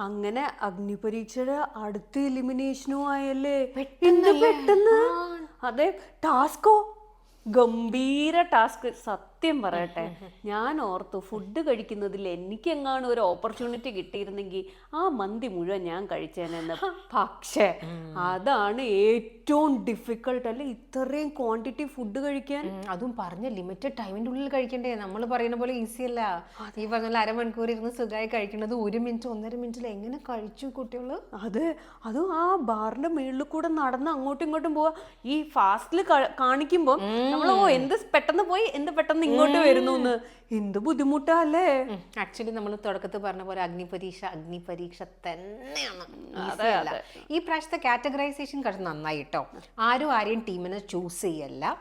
അങ്ങനെ അഗ്നിപരീക്ഷയുടെ അടുത്ത എലിമിനേഷനും ആയല്ലേ. പെട്ടെന്നല്ലേ? പെട്ടെന്ന്. അതെ, ടാസ്കോ ഗംഭീര ടാസ്ക്. സത്യം പറയട്ടെ, ഞാൻ ഓർത്തു ഫുഡ് കഴിക്കുന്നതിൽ എനിക്കെങ്ങാനും ഒരു ഓപ്പർച്യൂണിറ്റി കിട്ടിയിരുന്നെങ്കിൽ ആ മന്തി മുഴുവൻ ഞാൻ കഴിച്ചേനെന്ന്. പക്ഷേ അതാണ് ഏറ്റവും ഡിഫിക്കൾട്ട് അല്ലേ, ഇത്രയും ക്വാണ്ടിറ്റി ഫുഡ് കഴിക്കാൻ. അതും പറഞ്ഞ ലിമിറ്റഡ് ടൈമിന്റെ ഉള്ളിൽ കഴിക്കണ്ടേ. നമ്മൾ പറയുന്ന പോലെ ഈസി അല്ല. ഈ പറഞ്ഞ അരമണിക്കൂർ ഇരുന്ന് സുഖമായി കഴിക്കുന്നത് 1 മിനിറ്റ് 1.5 മിനിറ്റിൽ എങ്ങനെ കഴിച്ചു കുട്ടികള്. അതെ, അതും ആ ബാറിന്റെ മേളിൽ കൂടെ നടന്ന് അങ്ങോട്ടും ഇങ്ങോട്ടും പോവാ. ഈ ഫാസ്റ്റില് കാണിക്കുമ്പോ നമ്മൾ എന്ത് പെട്ടെന്ന് പോയി എന്ത് പെട്ടെന്ന് ഇങ്ങോട്ട് വരുന്നു, എന്ത് ബുദ്ധിമുട്ടാ അല്ലേ. ആക്ച്വലി നമ്മൾ തുടക്കത്തിൽ പറഞ്ഞ പോലെ അഗ്നിപരീക്ഷ തന്നെയാണ്. Easy അല്ല. ഈ പ്രാവശ്യത്തെ കാറ്റഗറൈസേഷൻ കുറച്ച് നന്നായി കേട്ടോ. ആരെയും ടീമിനെ ചൂസ് ചെയ്യല്ല,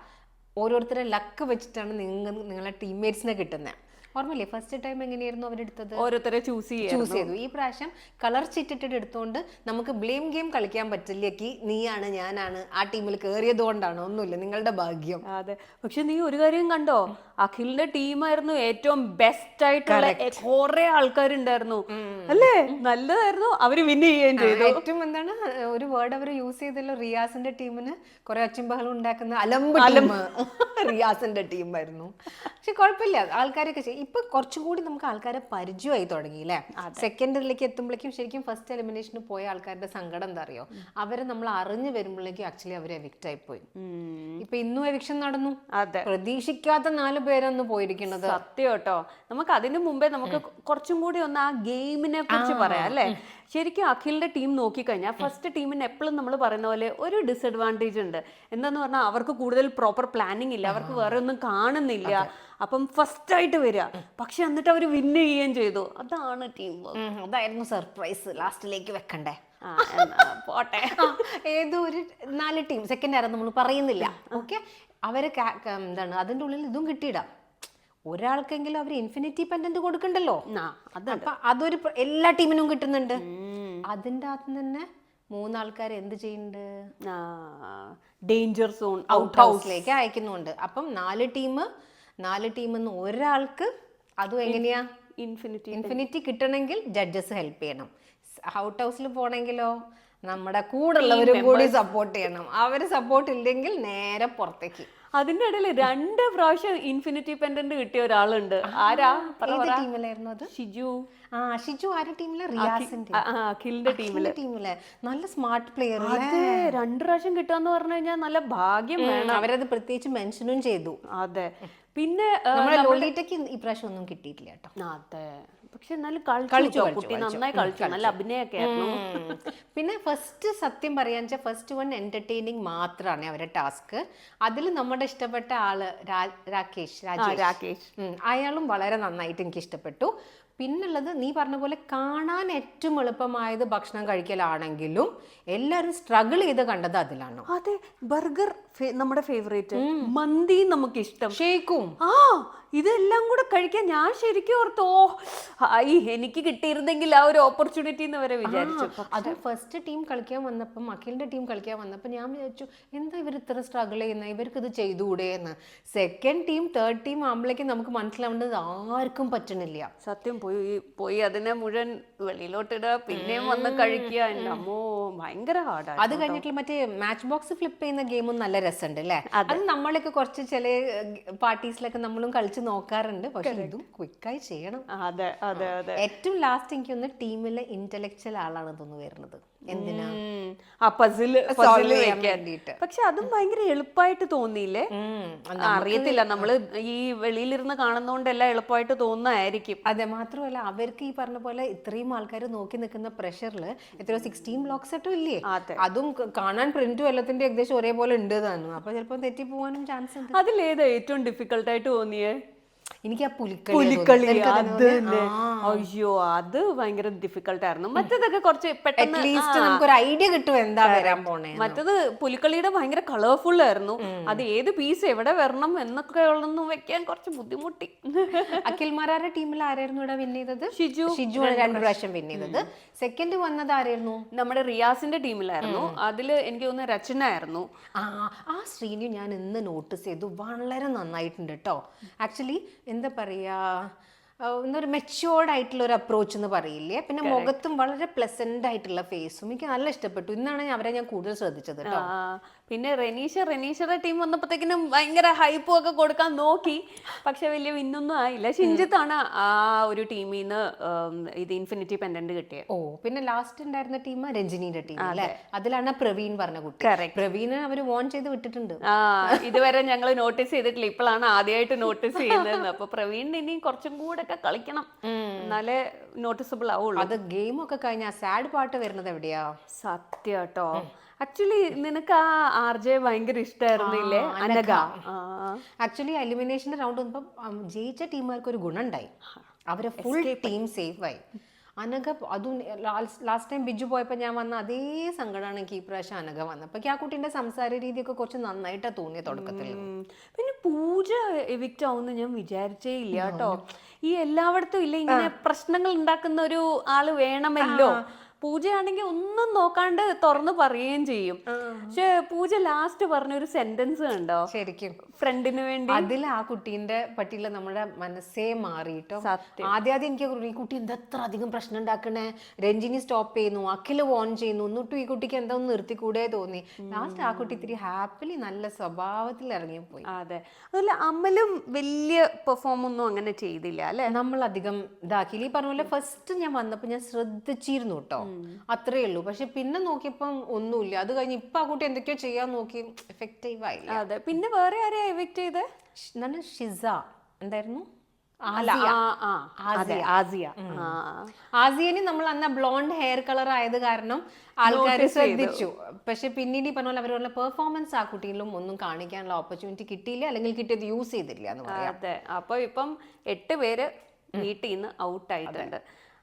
ഓരോരുത്തരെ ലക്ക് വെച്ചിട്ടാണ് നിങ്ങളെ ടീംമേറ്റ്സിനെ കിട്ടുന്നത്. ഓർമ്മയില്ലേ ഫസ്റ്റ് ടൈം എങ്ങനെയായിരുന്നു അവരെടുത്തത്? ഓരോരുത്തരെ ചൂസ് ചെയ്തു. ഈ പ്രാവശ്യം കളർ ചിറ്റിട്ട് എടുത്തോണ്ട് നമുക്ക് ബ്ലെയിം ഗെയിം കളിക്കാൻ പറ്റില്ലേക്ക് നീയാണ് ഞാനാണ് ആ ടീമിൽ കയറിയത് കൊണ്ടാണ്, ഒന്നുമില്ല, നിങ്ങളുടെ ഭാഗ്യം. അതെ, പക്ഷെ നീ ഒരു കാര്യം കണ്ടോ, അഖിലിന്റെ ടീമായിരുന്നു ഏറ്റവും ബെസ്റ്റ് ആയിട്ടുള്ള. കുറെ ആൾക്കാരുണ്ടായിരുന്നു അല്ലേ, നല്ലതായിരുന്നു. അവര് വിൻ ചെയ്യുകയും ചെയ്തു. ഏറ്റവും എന്താണ് ഒരു വേർഡ് അവർ യൂസ് ചെയ്തല്ലോ, റിയാസിന്റെ ടീമിന് കുറെ ഒച്ചമ്പഹളം ഉണ്ടാക്കുന്ന അലമ്പ് റിയാസിന്റെ ടീമായിരുന്നു. പക്ഷെ കുഴപ്പമില്ല, ആൾക്കാരൊക്കെ ഇപ്പൊ കുറച്ചും കൂടി നമുക്ക് ആൾക്കാരെ പരിചയമായി തുടങ്ങി അല്ലേ. സെക്കൻഡിലേക്ക് എത്തുമ്പോഴേക്കും ശരിക്കും ഫസ്റ്റ് എലിമിനേഷന് പോയ ആൾക്കാരുടെ സങ്കടം എന്താ അറിയോ, അവരെ നമ്മൾ അറിഞ്ഞു വരുമ്പോഴേക്കും ആക്ച്വലി അവർ എവിക്റ്റ് ആയി പോയി. ഇപ്പൊ ഇന്നും എവിക്ഷൻ നടന്നു. അതെ, പ്രതീക്ഷിക്കാത്ത 4 പേരൊന്നും പോയിരിക്കുന്നത്. സത്യം കേട്ടോ. നമുക്ക് അതിനു മുമ്പേ നമുക്ക് കുറച്ചും കൂടി ഒന്ന് ആ ഗെയിമിനെ കുറിച്ച് പറയാം അല്ലേ. ശരിക്കും അഖിലിന്റെ ടീം നോക്കിക്കഴിഞ്ഞാൽ ഫസ്റ്റ് ടീമിന് എപ്പോഴും നമ്മൾ പറയുന്ന പോലെ ഒരു ഡിസഡ്വാൻറ്റേജ് ഉണ്ട്. എന്താന്ന് പറഞ്ഞാൽ അവർക്ക് കൂടുതൽ പ്രോപ്പർ പ്ലാനിങ് ഇല്ല, അവർക്ക് വേറെ ഒന്നും കാണുന്നില്ല. അപ്പം ഫസ്റ്റ് ആയിട്ട് വരിക, പക്ഷെ എന്നിട്ട് അവർ വിൻ ചെയ്യുകയും ചെയ്തു. അതാണ് ടീം വർക്ക്. അതായിരുന്നു സർപ്രൈസ്, ലാസ്റ്റിലേക്ക് വെക്കണ്ടേ. പോട്ടെ, ഏതോ ഒരു 4 ടീം സെക്കൻഡ് ആരും നമ്മൾ പറയുന്നില്ല, ഓക്കെ. അവര് എന്താണ് അതിന്റെ ഉള്ളിൽ ഇതും കിട്ടിയിടാം. ഒരാൾക്കെങ്കിലും അവർ ഇൻഫിനിറ്റി പെൻഡന്റ് കൊടുക്കണ്ടല്ലോ. അപ്പൊ അതൊരു എല്ലാ ടീമിനും കിട്ടുന്നുണ്ട്. അതിന്റെ അകത്ത് തന്നെ 3 ആൾക്കാർ എന്ത് ചെയ്യുന്നുണ്ട്, ഡേഞ്ചർ സോൺ ഔട്ട് ഹൗസിലേക്ക് അയക്കുന്നുണ്ട്. അപ്പം 4 ടീമിന്ന് ഒരാൾക്ക് അതും എങ്ങനെയാ ഇൻഫിനിറ്റി കിട്ടണമെങ്കിൽ ജഡ്ജസ് ഹെൽപ്പ് ചെയ്യണം. ഔട്ട് ഹൗസിൽ പോണെങ്കിലോ നമ്മുടെ കൂടെ ഉള്ളവരും കൂടി സപ്പോർട്ട് ചെയ്യണം. അവര് സപ്പോർട്ട് ഇല്ലെങ്കിൽ നേരെ പുറത്തേക്ക്. അതിന്റെ ഇടയിൽ 2 പ്രാവശ്യം ഇൻഫിനിറ്റി പെൻഡന്റ് കിട്ടിയ ഒരാളുണ്ട്. ആരാ? ടീമിലായിരുന്നു അത്? ഷിജു ആരുടെ ടീമിലെ? റിയാസിന്റെ, അഖിലിന്റെ ടീമിലെ നല്ല സ്മാർട്ട് പ്ലെയർ. 2 പ്രാവശ്യം കിട്ടാന്ന് പറഞ്ഞു കഴിഞ്ഞാൽ നല്ല ഭാഗ്യം വേണം. അവരത് പ്രത്യേകിച്ച് മെൻഷനും ചെയ്തു. അതെ, പിന്നെ ലോലിറ്റയ്ക്ക് ഈ പ്രാവശ്യം ഒന്നും കിട്ടിയിട്ടില്ല കേട്ടോ. അതെ, പക്ഷെ എന്നാലും കുട്ടി നന്നായി കളിച്ചു, നല്ല അഭിനയൊക്കെ ആയിരുന്നു. പിന്നെ ഫസ്റ്റ് സത്യം പറയാന്ന് വെച്ചാൽ ഫസ്റ്റ് 1 എന്റർടൈനിങ് മാത്രമാണ് അവരുടെ ടാസ്ക്. അതിൽ നമ്മുടെ ഇഷ്ടപ്പെട്ട ആള് രാകേഷ്, അയാളും വളരെ നന്നായിട്ട് എനിക്ക് ഇഷ്ടപ്പെട്ടു. പിന്നുള്ളത് നീ പറഞ്ഞ പോലെ കാണാൻ ഏറ്റവും എളുപ്പമായത് ഭക്ഷണം കഴിക്കലാണെങ്കിലും എല്ലാരും സ്ട്രഗിൾ ചെയ്ത് കണ്ടത് അതിലാണ്. അതെ, ബർഗർ നമ്മുടെ ഫേവറേറ്റ്, മന്തി നമുക്ക് ഇഷ്ടം, ഷേക്കും, ഇതെല്ലാം കൂടെ കഴിക്കാൻ ഞാൻ ശരിക്കും ഓർത്തോ എനിക്ക് കിട്ടിയിരുന്നെങ്കിൽ ആ ഒരു ഓപ്പർച്യൂണിറ്റി എന്ന് വരെ വിചാരിച്ചു. അത് ഫസ്റ്റ് ടീം കളിക്കാൻ വന്നപ്പം, അഖിലിന്റെ ടീം കളിക്കാൻ വന്നപ്പോൾ ഞാൻ വിചാരിച്ചു എന്താ ഇവർ ഇത്ര സ്ട്രഗിൾ ചെയ്യുന്നത്, ഇവർക്ക് ഇത് ചെയ്തുകൂടെ എന്ന്. സെക്കൻഡ് ടീം തേർഡ് ടീം ആകുമ്പോഴേക്കും നമുക്ക് മനസ്സിലാവേണ്ടത് ആർക്കും പറ്റണില്ല. സത്യം, പോയി അതിനെ മുഴുവൻ വെളിയിലോട്ടിടുക, പിന്നെയും വന്ന് കഴിക്കുക. എൻ്റെ അമ്മോ, ഭയങ്കര ഹാർഡാണ്. അത് കഴിഞ്ഞിട്ടുള്ള മറ്റേ മാച്ച് ബോക്സ് ഫ്ലിപ്പ് ചെയ്യുന്ന ഗെയിമും നല്ല രസമുണ്ട് അല്ലേ. അത് നമ്മളൊക്കെ കുറച്ച് ചില പാർട്ടീസിലൊക്കെ നമ്മളും കളിച്ച് നോക്കാറുണ്ട്. പക്ഷെ ഇതും ക്വിക്കായി ചെയ്യണം. അതെ അതെ അതെ. ഏറ്റവും ലാസ്റ്റ് എനിക്ക് ഒന്ന് ടീമിലെ ഇന്റലക്ച്വൽ ആളാണ് തോന്നുന്നു വരുന്നത്. എന്തിനാ ആ പസിൽ സോൾവ് ചെയ്യാൻ വേണ്ടിയിട്ട്. പക്ഷെ അതും ഭയങ്കര എളുപ്പമായിട്ട് തോന്നിയില്ലേ. അറിയത്തില്ല, നമ്മള് ഈ വെളിയിലിരുന്ന് കാണുന്നോണ്ടെല്ലാം എളുപ്പമായിട്ട് തോന്നുന്നതായിരിക്കും. അതെ, മാത്രമല്ല അവർക്ക് ഈ പറഞ്ഞ പോലെ ഇത്രയും ആൾക്കാർ നോക്കി നിൽക്കുന്ന പ്രഷറിൽ എത്രയോ 16 ബ്ലോക്സ് ആയിട്ടും ഇല്ലേ, അതും കാണാൻ പ്രിന്റും എല്ലാത്തിന്റെ ഏകദേശം ഒരേപോലെ ഉണ്ട് താനും. അപ്പൊ ചിലപ്പോൾ തെറ്റി പോകാനും ചാൻസ് ഉണ്ട്. അതിലേതാ ഏറ്റവും ഡിഫിക്കൽട്ടായിട്ട് തോന്നിയേ? എനിക്ക് ആ പുലിക്കളി, അയ്യോ അത് ഭയങ്കര ഡിഫിക്കൽട്ട് ആയിരുന്നു. മറ്റേതൊക്കെ കുറച്ച് പെട്ടെന്ന് നമുക്കൊരു ഐഡിയ കിട്ടും എന്താ വരാൻ പോണേ. മറ്റത് പുലിക്കളിയുടെ ഭയങ്കര കളർഫുൾ ആയിരുന്നു. അത് ഏത് പീസ് എവിടെ വരണം എന്നൊക്കെ ഉള്ളൊന്നും വെക്കാൻ കുറച്ച് ബുദ്ധിമുട്ടി. അഖിൽമാരുടെ ടീമിൽ ആരായിരുന്നു ഇവിടെ വിൻ ചെയ്തത്? ഷിജു 2 പ്രാവശ്യം വിൻ ചെയ്തത്. സെക്കൻഡ് വന്നത് ആരായിരുന്നു? നമ്മുടെ റിയാസിന്റെ ടീമിലായിരുന്നു. അതില് എനിക്ക് തോന്നുന്നു രചന ആയിരുന്നു. ആ ശ്രീനു ഞാൻ ഇന്ന് നോട്ടീസ് ചെയ്തു, വളരെ നന്നായിട്ടുണ്ട് കേട്ടോ. ആക്ച്വലി എന്താ പറയാ, എന്നൊരു മെച്ചുവേർഡ് ആയിട്ടുള്ള ഒരു അപ്രോച്ച് എന്ന് പറയില്ലേ. പിന്നെ മുഖത്തും വളരെ പ്ലസന്റ് ആയിട്ടുള്ള ഫേസും എനിക്ക് നല്ല ഇഷ്ടപ്പെട്ടു. ഇന്നാണ് അവരെ ഞാൻ കൂടുതൽ ശ്രദ്ധിച്ചത് കേട്ടോ. പിന്നെ റെനീഷയുടെ ടീം വന്നപ്പോഴത്തേക്കിനും ഭയങ്കര ഹൈപ്പും ഒക്കെ കൊടുക്കാൻ നോക്കി, പക്ഷെ വലിയ വിന്നൊന്നും ആയില്ല. ഷിഞ്ചിത്താണ് ആ ഒരു ടീമിൽ നിന്ന് ഇത് ഇൻഫിനിറ്റി പെൻഡന്റ് കിട്ടിയത്. ഓ, പിന്നെ ലാസ്റ്റ് ഉണ്ടായിരുന്ന ടീം രഞ്ജിനിയുടെ ടീം അല്ലേ, അതിലാണ് പ്രവീൺ പറഞ്ഞ കുട്ടി. പ്രവീണ് അവര് വോൺ ചെയ്ത് വിട്ടിട്ടുണ്ട്. ഇതുവരെ ഞങ്ങൾ നോട്ടീസ് ചെയ്തിട്ടില്ല, ഇപ്പോഴാണ് ആദ്യമായിട്ട് നോട്ടീസ് ചെയ്യുന്നത്. അപ്പൊ പ്രവീണിന് ഇനിയും കുറച്ചും കൂടെ ഒക്കെ കളിക്കണം, എന്നാലേ നോട്ടീസബിൾ ആവുള്ളൂ. അത് ഗെയിം ഒക്കെ കഴിഞ്ഞ സാഡ് പാട്ട് വരുന്നത് എവിടെയാ? സത്യം കേട്ടോ. ആക്ച്വലി നിനക്ക് ആ RJ ഭയങ്കര ഇഷ്ടമായിരുന്നില്ലേ, അനഘ? ആക്ച്വലി എലിമിനേഷന്റെ റൗണ്ട് വന്നപ്പോൾ ജയിച്ച ടീമുകാർക്ക് ഒരു ഗുണം ഉണ്ടായി, അവരെ ഫുൾ ടീം സേഫ് ആയി. അനഘ അതും ലാസ്റ്റ് ടൈം ബിജു പോയപ്പോൾ ഞാൻ വന്ന അതേ സങ്കടമാണ് എനിക്ക് ഈ പ്രാവശ്യം അനഘ വന്നപ്പോൾ. ആ കുട്ടീൻ്റെ സംസാര രീതിയൊക്കെ കുറച്ച് നന്നായിട്ടാണ് തോന്നിയത് തുടക്കത്തിൽ. പിന്നെ പൂജ എവിക്റ്റ് ആവുമെന്ന് ഞാൻ വിചാരിച്ചേ ഇല്ല കേട്ടോ. ഈ എല്ലായിടത്തും ഇല്ല ഇങ്ങനെ പ്രശ്നങ്ങൾ ഉണ്ടാക്കുന്ന ഒരു ആള് വേണമല്ലോ. പൂജയാണെങ്കിൽ ഒന്നും നോക്കാണ്ട് തുറന്ന് പറയുകയും ചെയ്യും. പക്ഷെ പൂജ ലാസ്റ്റ് പറഞ്ഞൊരു സെന്റൻസ് കണ്ടോ, ശരിക്കും ഫ്രണ്ടിന് വേണ്ടി, അതിൽ ആ കുട്ടീന്റെ പറ്റിയുള്ള നമ്മുടെ മനസ്സേ മാറിയിട്ടോ. ആദ്യം എനിക്ക് ഈ കുട്ടി എന്തത്ര അധികം പ്രശ്നം ഉണ്ടാക്കണേ, രഞ്ജിനി സ്റ്റോപ്പ് ചെയ്യുന്നു, അഖില് വോൺ ചെയ്യുന്നു, എന്നിട്ടും ഈ കുട്ടിക്ക് എന്താ ഒന്ന് നിർത്തിക്കൂടെ തോന്നി. ലാസ്റ്റ് ആ കുട്ടി ഇത്തിരി ഹാപ്പിലി നല്ല സ്വഭാവത്തിൽ ഇറങ്ങിപ്പോയി. അതെ, അതുപോലെ അമലും വലിയ പെർഫോം ഒന്നും അങ്ങനെ ചെയ്തില്ല അല്ലെ. നമ്മൾ അധികം ഇതാക്കില്ല. ഈ പറഞ്ഞ പോലെ ഫസ്റ്റ് ഞാൻ വന്നപ്പോൾ ഞാൻ ശ്രദ്ധിച്ചിരുന്നു കേട്ടോ, അത്രേ ഉള്ളൂ. പക്ഷെ പിന്നെ നോക്കിയപ്പം ഒന്നുമില്ല. അത് കഴിഞ്ഞ് ഇപ്പൊ ആ കുട്ടി എന്തൊക്കെയോ ചെയ്യാൻ നോക്കി, എഫക്റ്റീവ് ആയില്ല. അതെ, പിന്നെ വേറെ ആരെയാ എവിക്റ്റ് ചെയ്ത്? എന്താണ് ഷിസ എന്തായിരുന്നു, ആസിയന് നമ്മൾ അന്ന് ബ്ലോണ്ട് ഹെയർ കളർ ആയത് കാരണം ആൾക്കാർ ശ്രദ്ധിച്ചു. പക്ഷെ പിന്നീട് ഈ പറഞ്ഞ പോലെ അവരുടെ പെർഫോമൻസ് ആ കുട്ടിയിലും ഒന്നും കാണിക്കാനുള്ള ഓപ്പർച്യൂണിറ്റി കിട്ടിയില്ല, അല്ലെങ്കിൽ കിട്ടിയത് യൂസ് ചെയ്തില്ല എന്ന് പറയാം. അതെ, അപ്പൊ ഇപ്പം 8 പേര് വീട്ടിൽ നിന്ന് ഔട്ട് ആയിട്ടുണ്ട്.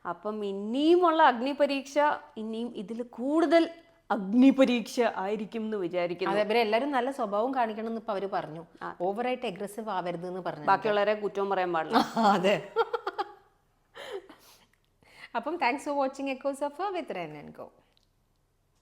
അപ്പം ഇനിയുമുള്ള അഗ്നിപരീക്ഷ ഇനിയും ഇതിൽ കൂടുതൽ അഗ്നിപരീക്ഷ ആയിരിക്കും എന്ന് വിചാരിക്കുന്നു. അതെ, ഇവരെല്ലാരും നല്ല സ്വഭാവം കാണിക്കണം എന്ന് ഇപ്പൊ അവര് പറഞ്ഞു. ഓവറായിട്ട് അഗ്രസീവ് ആവരുത് എന്ന് പറഞ്ഞു, ബാക്കിയുള്ളവരെ കുറ്റവും പറയാൻ പാടില്ല. അതെ. അപ്പം thanks for watching echoes off with Wren and go.